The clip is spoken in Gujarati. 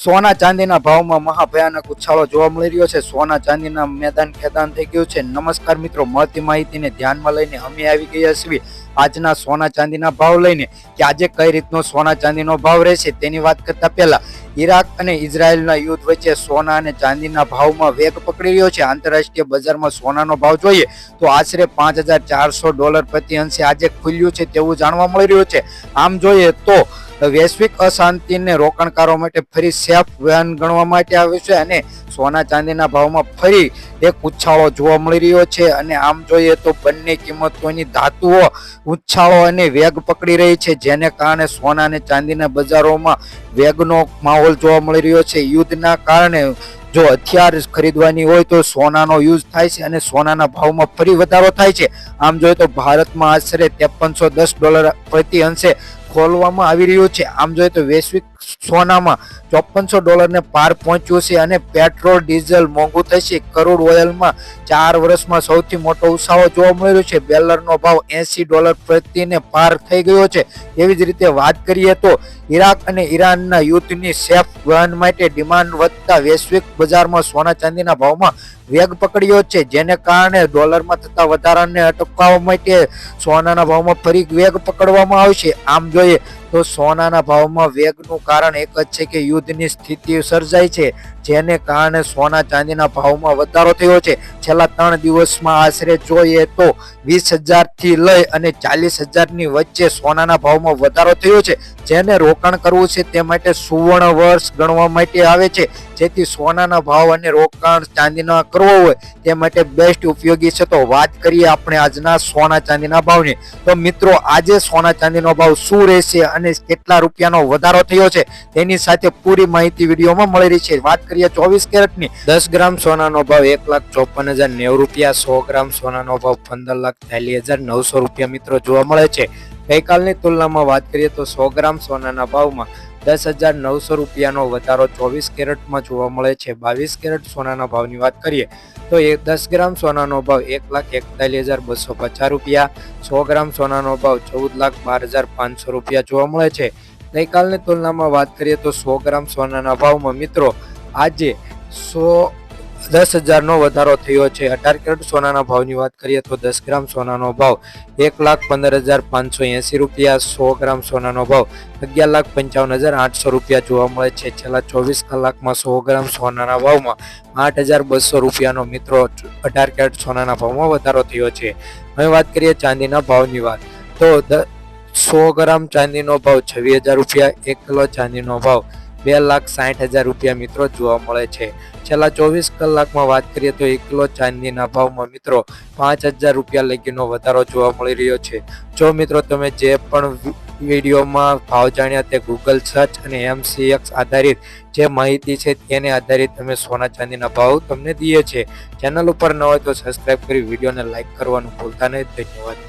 સોના ચાંદીના ભાવમાં મહાભયાનક ઉછાળો જોવા મળી રહ્યો છે। સોના ચાંદીના મેદાન ખેદાન થઈ ગયું છે। નમસ્કાર મિત્રો, મળતી માહિતીને ધ્યાનમાં લઈને અમે આવી ગયા છીએ આજના સોના ચાંદીના ભાવ લઈને કે આજે કઈ રીતનો સોના ચાંદીનો ભાવ રહેશે તેની વાત કરતા પહેલા ઈરાક અને ઇઝરાયલના યુદ્ધ વચ્ચે સોના અને ચાંદીના ભાવમાં વેગ પકડી રહ્યો છે। આંતરરાષ્ટ્રીય બજારમાં સોનાનો ભાવ જોઈએ તો આશરે $5,400 પ્રતિ અંશે આજે ખુલ્યું છે તેવું જાણવા મળી રહ્યું છે। આમ જોઈએ તો વૈશ્વિક અશાંતિને રોકાણકારો માટે ફરી સેફ વેન ગણવા માટે આવ્યું છે અને સોના ચાંદીના ભાવમાં ફરી એક ઉછાળો જોવા મળી રહ્યો છે। અને આમ જોઈએ તો બંને કિંમતોની ધાતુઓ ઉછાળો અને વેગ પકડી રહી છે, જેને કારણે સોના અને ચાંદીના બજારોમાં વેગનો માહોલ જોવા મળી રહ્યો છે। યુદ્ધના કારણે જો હથિયાર ખરીદવાની હોય તો સોનાનો યુઝ થાય છે અને સોનાના ભાવમાં ફરી વધારો થાય છે। આમ જોઈએ તો ભારતમાં આશરે $5310 પ્રતિ અંશે ખોલવામાં આવી રહ્યું છે। આમ જોઈએ તો વૈશ્વિક સોનામાં $5400 ને પાર પહોંચ્યું છે અને પેટ્રોલ ડીઝલ મોંઘું થશે। ક્રૂડ ઓઇલમાં 4 વર્ષમાં સૌથી મોટો ઉછાળો જોવા મળી રહ્યો છે। બેલરનો ભાવ $80 પ્રતિને પાર થઈ ગયો છે। એવી જ રીતે વાત કરીએ તો ઈરાક અને ઈરાનના યુદ્ધની સેફ વહન માટે ડિમાન્ડ વધતા વૈશ્વિક બજારમાં સોના ચાંદીના ભાવમાં વેગ પકડ્યો છે, જેને કારણે ડોલરમાં થતા વધારાને અટકાવવા માટે સોનાના ભાવમાં ફરી વેગ પકડવામાં આવશે। આમ જોઈએ તો સોનાના ભાવમાં વેગનું કારણ એક જ છે કે યુદ્ધની સ્થિતિ સર્જાઈ છે, જેને કારણે સોના ચાંદીના ભાવમાં વધારો થયો છે। છેલ્લા 3 દિવસમાં આશરે જોઈએ તો 20,000 થી લઈ અને 40,000 ની વચ્ચે સોનાના ભાવમાં વધારો થયો છે, જેને રોકાણ કરવું છે તે માટે સુવર્ણ વર્ષ ગણવા માટે આવે છે। જેથી સોનાના ભાવ અને રોકાણ ચાંદીના કરવો હોય તે માટે બેસ્ટ ઉપયોગી છે। તો વાત કરીએ આપણે આજના સોના ચાંદીના ભાવની, તો મિત્રો આજે સોના ચાંદીનો ભાવ શું રહેશે અને કેટલા રૂપિયાનો વધારો થયો છે તેની સાથે પૂરી માહિતી વિડીયોમાં મળી રહી છે। વાત કરીએ 24 કેરેટની 10 ગ્રામ સોનાનો ભાવ $1,54,090, 100 ગ્રામ સોનાનો ભાવ $15,42,900 મિત્રો જોવા મળે છે। ગઈકાલની તુલનામાં વાત કરીએ તો 100 ગ્રામ સોનાના ભાવમાં $10,900નો વધારો 24 કેરેટમાં જોવા મળે છે। 22 કેરેટ સોનાના ભાવની વાત કરીએ તો 10 ગ્રામ સોનાનો ભાવ $1,41,250, 100 ગ્રામ સોનાનો ભાવ $14,12,500 જોવા મળે છે। ગઈકાલની તુલનામાં વાત કરીએ તો 100 ગ્રામ સોનાના ભાવમાં મિત્રો આજે 10,000નો વધારો થયો છે। 18 કેરેટ સોનાના ભાવની વાત કરીએ તો 10 ગ્રામ સોનાનો ભાવ $1,15,580, 100 ગ્રામ સોનાનો ભાવ $11,55,800 જોવા મળે છે। છેલ્લા 24 કલાકમાં 100 ગ્રામ સોનાના ભાવમાં $8,200નો મિત્રો 18 કેરેટ સોનાના ભાવમાં વધારો થયો છે। હવે વાત કરીએ ચાંદીના ભાવની વાત તો 100 ગ્રામ ચાંદીનો ભાવ $26,000, 1 કિલો ચાંદીનો ભાવ $2,60,000 મિત્રો જોવા મળે છે। છેલ્લા 24 કલાકમાં વાત કરીએ તો 1 કિલો ચાંદીના ભાવમાં મિત્રો $5,000 લગીનો વધારો જોવા મળી રહ્યો છે। જો મિત્રો તમે જે પણ વિડીયોમાં ભાવ જાણ્યા તે ગૂગલ સર્ચ અને MCX આધારિત જે માહિતી છે તેને આધારિત તમે સોના ચાંદીના ભાવ તમને દઈએ છે। ચેનલ ઉપર ન હોય તો સબસ્ક્રાઇબ કરી વિડીયોને લાઇક કરવાનું ભૂલતા નહીં। ધન્યવાદ।